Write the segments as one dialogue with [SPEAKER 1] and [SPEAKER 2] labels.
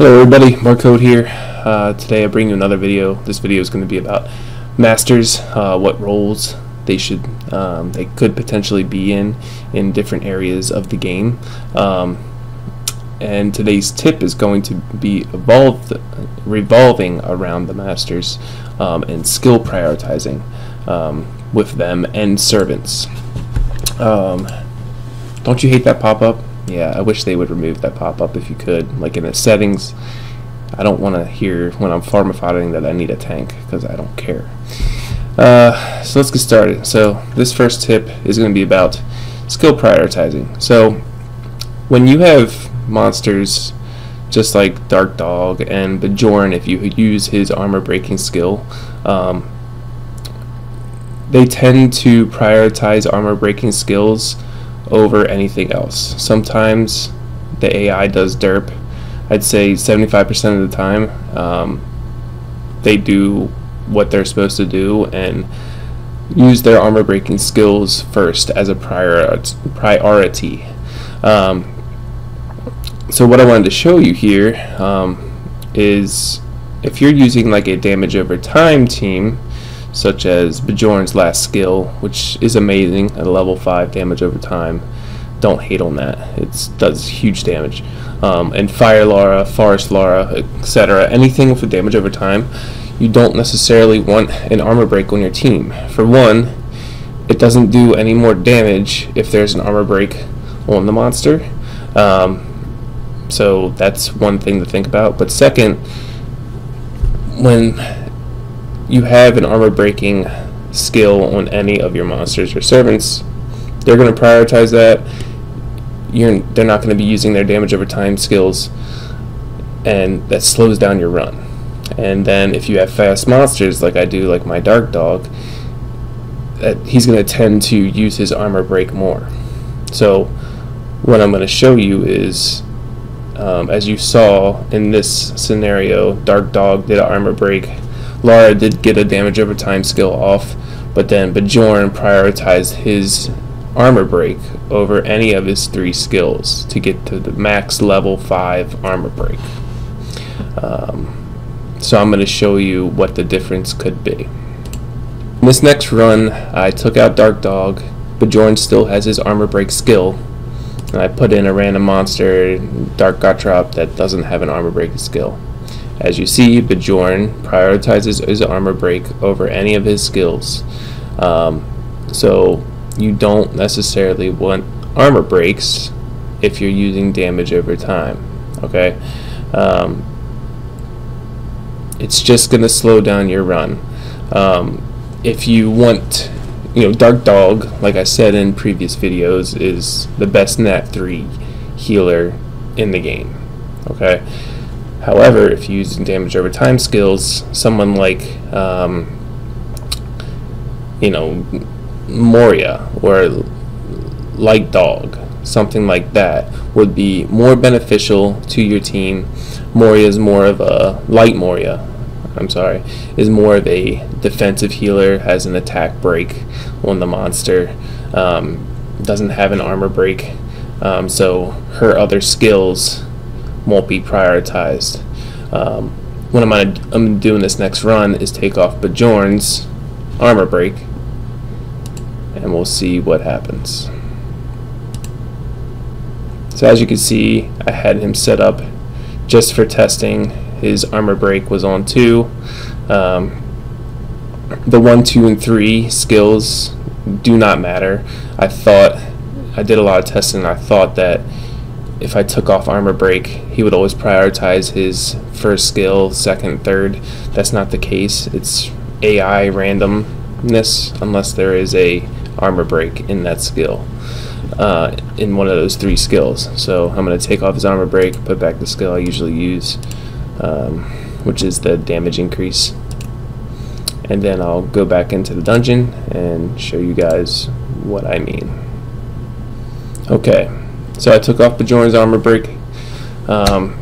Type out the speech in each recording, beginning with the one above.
[SPEAKER 1] Hello everybody, Barcode here. Today I bring you another video. This video is going to be about masters, what roles they could potentially be in different areas of the game. And today's tip is going to be revolving around the masters and skill prioritizing with them and servants. Don't you hate that pop-up? Yeah, I wish they would remove that pop-up if you could. Like in the settings, I don't want to hear when I'm farmifying that I need a tank, because I don't care. So let's get started. So this first tip is going to be about skill prioritizing. So when you have monsters just like Dark Dog and Bjorn, if you use his armor breaking skill, they tend to prioritize armor breaking skills over anything else. Sometimes the AI does derp. I'd say 75% of the time they do what they're supposed to do and use their armor breaking skills first as a priority. So what I wanted to show you here is if you're using like a damage over time team, such as Bjorn's last skill, which is amazing at level 5 damage over time. Don't hate on that. It does huge damage. And Fire Lara, Forest Lara, etc. Anything with damage over time, you don't necessarily want an armor break on your team. For one, it doesn't do any more damage if there's an armor break on the monster. So that's one thing to think about. But second, when you have an armor breaking skill on any of your monsters or servants, they're going to prioritize that. They're not going to be using their damage over time skills, and that slows down your run. And then if you have fast monsters like I do, like my Dark Dog, he's going to tend to use his armor break more. So what I'm going to show you is, as you saw in this scenario, Dark Dog did an armor break. Lara did get a damage over time skill off, but then Bjorn prioritized his armor break over any of his 3 skills to get to the max level 5 armor break. So I'm going to show you what the difference could be. In this next run, I took out Dark Dog. Bjorn still has his armor break skill, and I put in a random monster, Dark Gottrop, that doesn't have an armor break skill. As you see, Bjorn prioritizes his armor break over any of his skills. So you don't necessarily want armor breaks if you're using damage over time. Okay, it's just going to slow down your run. If you want, Dark Dog, like I said in previous videos, is the best Nat 3 healer in the game. Okay. However, if you're using damage over time skills, someone like, Moria or Light Dog, something like that, would be more beneficial to your team. Moria is more of a is more of a defensive healer, has an attack break on the monster, doesn't have an armor break, so her other skills won't be prioritized. What I'm doing this next run is take off Bjorn's armor break, and we'll see what happens. So as you can see, I had him set up just for testing. His armor break was on 2. The 1, 2, and 3 skills do not matter. I did a lot of testing, and I thought that if I took off armor break, he would always prioritize his first skill, second, third. That's not the case. It's AI randomness unless there is a armor break in that skill, in one of those 3 skills. So I'm going to take off his armor break, put back the skill I usually use, which is the damage increase, and then I'll go back into the dungeon and show you guys what I mean. Okay. So I took off Bjorn's armor break, and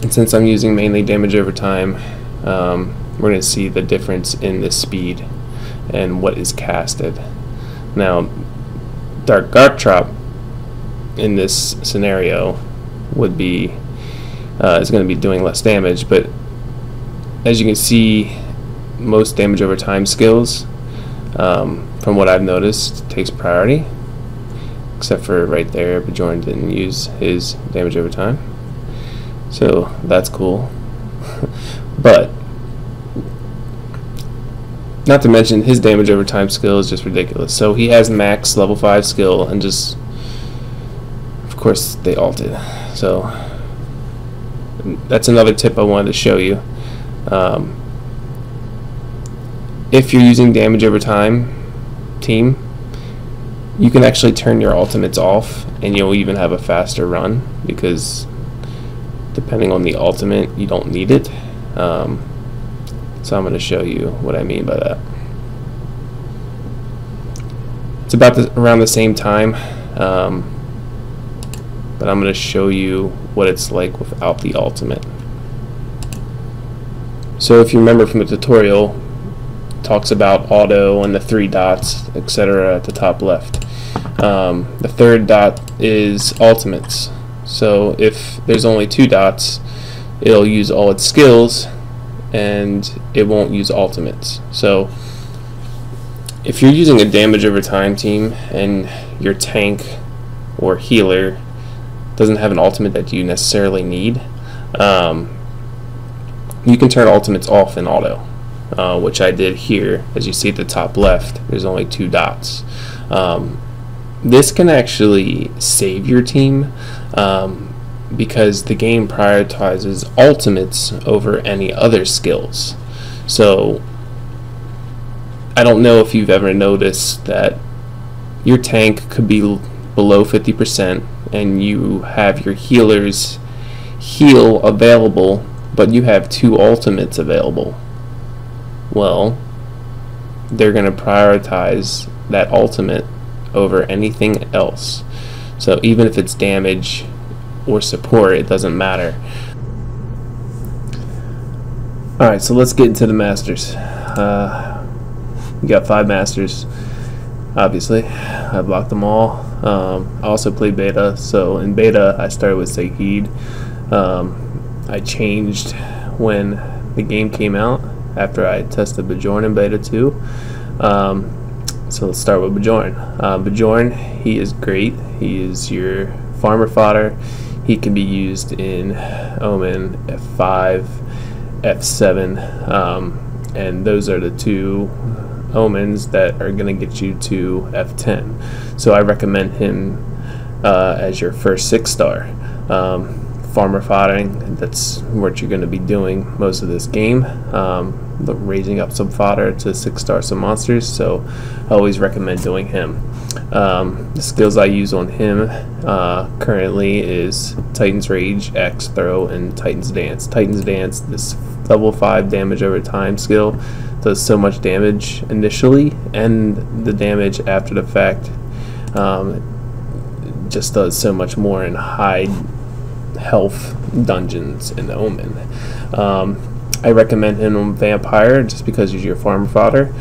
[SPEAKER 1] since I'm using mainly damage over time, we're going to see the difference in the speed and what is casted. Now, Dark Gottrop in this scenario would be is going to be doing less damage. But as you can see, most damage over time skills, from what I've noticed, takes priority, except for right there, Bjorn didn't use his damage over time, so that's cool. But not to mention his damage over time skill is just ridiculous. So he has max level 5 skill, and just, of course, they ulted. So that's another tip I wanted to show you. If you're using damage over time team, you can actually turn your ultimates off, and you'll even have a faster run, because depending on the ultimate, you don't need it. So I'm going to show you what I mean by that. It's about around the same time, but I'm going to show you what it's like without the ultimate. So if you remember from the tutorial, it talks about auto and the 3 dots, etc. at the top left. The third dot is ultimates. So if there's only 2 dots, it'll use all its skills and it won't use ultimates. So if you're using a damage over time team and your tank or healer doesn't have an ultimate that you necessarily need, you can turn ultimates off in auto, which I did here. As you see at the top left, there's only 2 dots. This can actually save your team, because the game prioritizes ultimates over any other skills. So I don't know if you've ever noticed that your tank could be below 50% and you have your healers heal available, but you have 2 ultimates available. Well, they're going to prioritize that ultimate over anything else. So even if it's damage or support, it doesn't matter. Alright, so let's get into the masters. We got 5 masters, obviously. I blocked them all. I also played beta, so in beta I started with Saeed. I changed when the game came out after I tested Bjorn in beta 2. So let's start with Bjorn. Bjorn, he is great. He is your farmer fodder. He can be used in Omen, F5, F7, and those are the 2 omens that are going to get you to F10. So I recommend him as your first 6-star. Farmer foddering, that's what you're going to be doing most of this game. Raising up some fodder to 6-star some monsters, so I always recommend doing him. The skills I use on him currently is Titan's Rage, Axe Throw, and Titan's Dance. Titan's Dance, this level 5 damage over time skill, does so much damage initially, and the damage after the fact just does so much more in high health dungeons in the Omen. I recommend him on Vampire just because he's your farm fodder.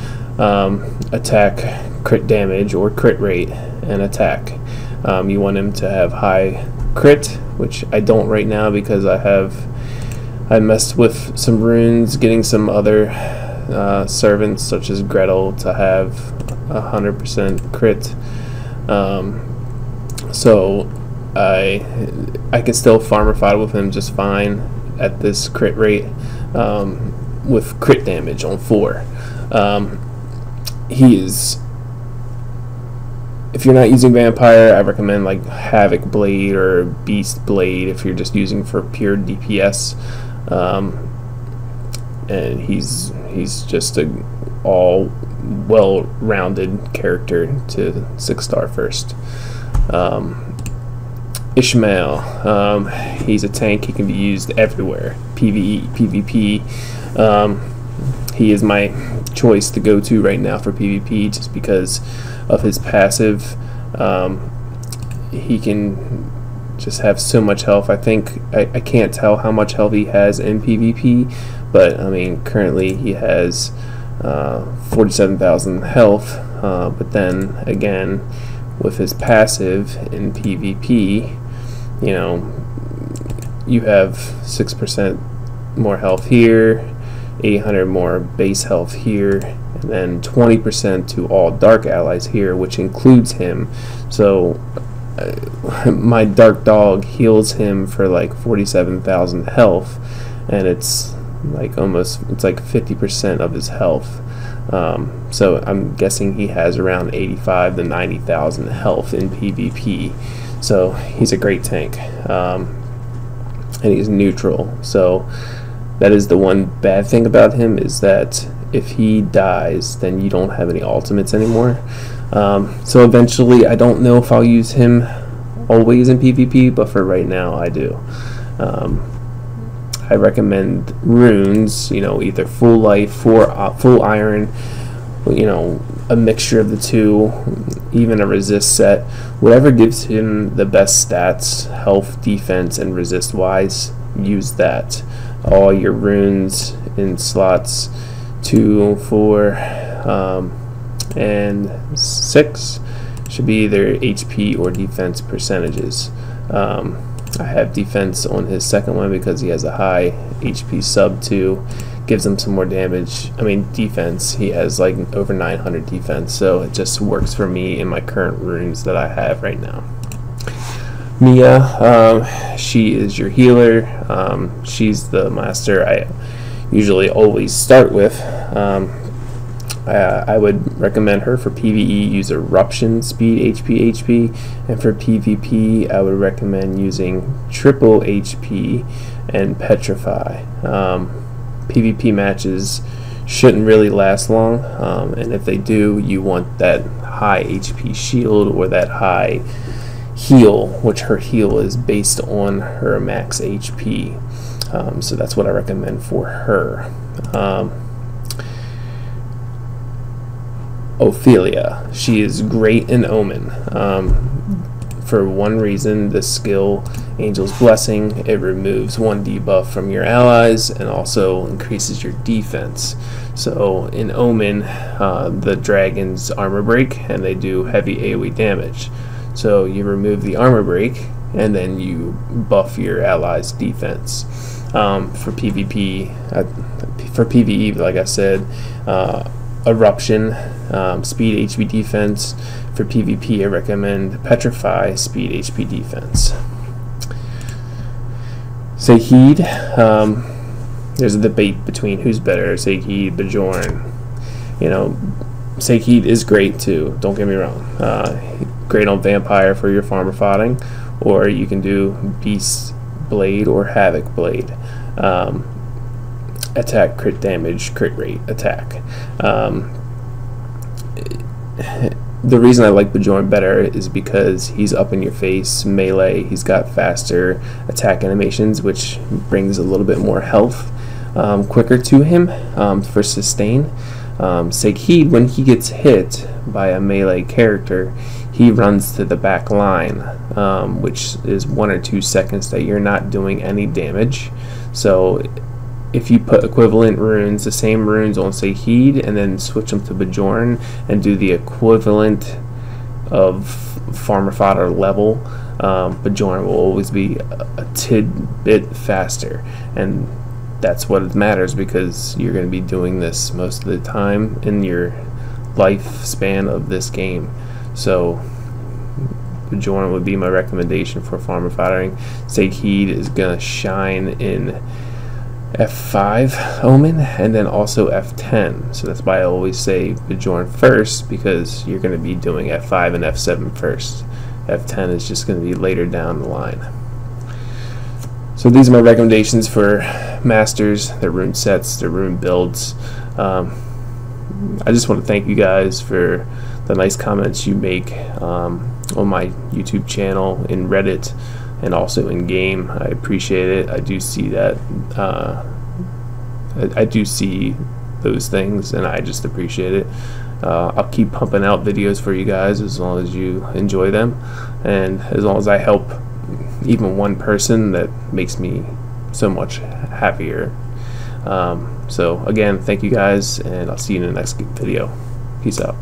[SPEAKER 1] Attack, crit damage, or crit rate, and attack. You want him to have high crit, which I don't right now because I messed with some runes, getting some other servants such as Gretel to have 100% crit. So I can still farmer fodder with him just fine at this crit rate, with crit damage on 4. He is, if you're not using Vampire, I recommend like Havoc Blade or Beast Blade if you're just using for pure DPS. And he's just a all well-rounded character to 6-star first. Ishmael, he's a tank. He can be used everywhere, PvE, PvP. He is my choice to go to right now for PvP just because of his passive. He can just have so much health. I think I can't tell how much health he has in PvP, but I mean currently he has 47,000 health, but then again with his passive in PvP, you know, you have 6% more health here, 800 more base health here, and then 20% to all dark allies here, which includes him. So my dark dog heals him for like 47,000 health, and it's like 50% of his health. So I'm guessing he has around 85 to 90,000 health in PvP. So he's a great tank, and he's neutral. So that is the one bad thing about him, is that if he dies, then you don't have any ultimates anymore. So eventually, I don't know if I'll use him always in PvP, but for right now I do. I recommend runes, either full life, full iron, a mixture of the two, even a resist set. Whatever gives him the best stats, health, defense, and resist wise, use that. All your runes in slots 2, 4, and 6 should be either HP or defense percentages. I have defense on his second one because he has a high HP sub 2, gives him some more damage. I mean defense, he has like over 900 defense, so it just works for me in my current runes that I have right now. Mia, she is your healer. She's the master I usually always start with. I would recommend her for PvE. Use Eruption, Speed, HP, and for PvP I would recommend using Triple HP and Petrify. PvP matches shouldn't really last long, and if they do, you want that high HP shield or that high heal, which her heal is based on her max HP. So that's what I recommend for her. Ophelia, she is great in Omen. For one reason, the skill Angel's Blessing, it removes 1 debuff from your allies and also increases your defense. So in Omen, the dragons armor break and they do heavy AoE damage. So you remove the armor break and then you buff your allies' defense. For PvP, for PvE, like I said, Eruption, Speed, HP, Defense. For PvP, I recommend Petrify, Speed, HP, Defense. Sahid, there's a debate between who's better, Sahid, Bajorn. Sahid is great too, don't get me wrong. Great on Vampire for your farmer fighting, or you can do Beast Blade or Havoc Blade. Attack, crit damage, crit rate, attack. The reason I like Bajorn better is because he's up in your face, melee, he's got faster attack animations, which brings a little bit more health quicker to him for sustain. Sahid, when he gets hit by a melee character, he runs to the back line, which is 1 or 2 seconds that you're not doing any damage. So if you put equivalent runes, the same runes on Sahid, and then switch them to Bajorn and do the equivalent of farmer fodder level, Bajorn will always be a tidbit faster, and that's what matters because you're going to be doing this most of the time in your lifespan of this game. So Bajorn would be my recommendation for farmer foddering. Sahid is going to shine in F5 Omen and then also F10, so that's why I always say Bajorn first, because you're going to be doing F5 and F7 first. F10 is just going to be later down the line. So these are my recommendations for masters, their rune sets, their rune builds. I just want to thank you guys for the nice comments you make on my YouTube channel, in Reddit, and also in game. I appreciate it. I do see that. I do see those things, and I just appreciate it. I'll keep pumping out videos for you guys as long as you enjoy them, and as long as I help even one person, that makes me so much happier. So again, thank you guys, and I'll see you in the next video. Peace out.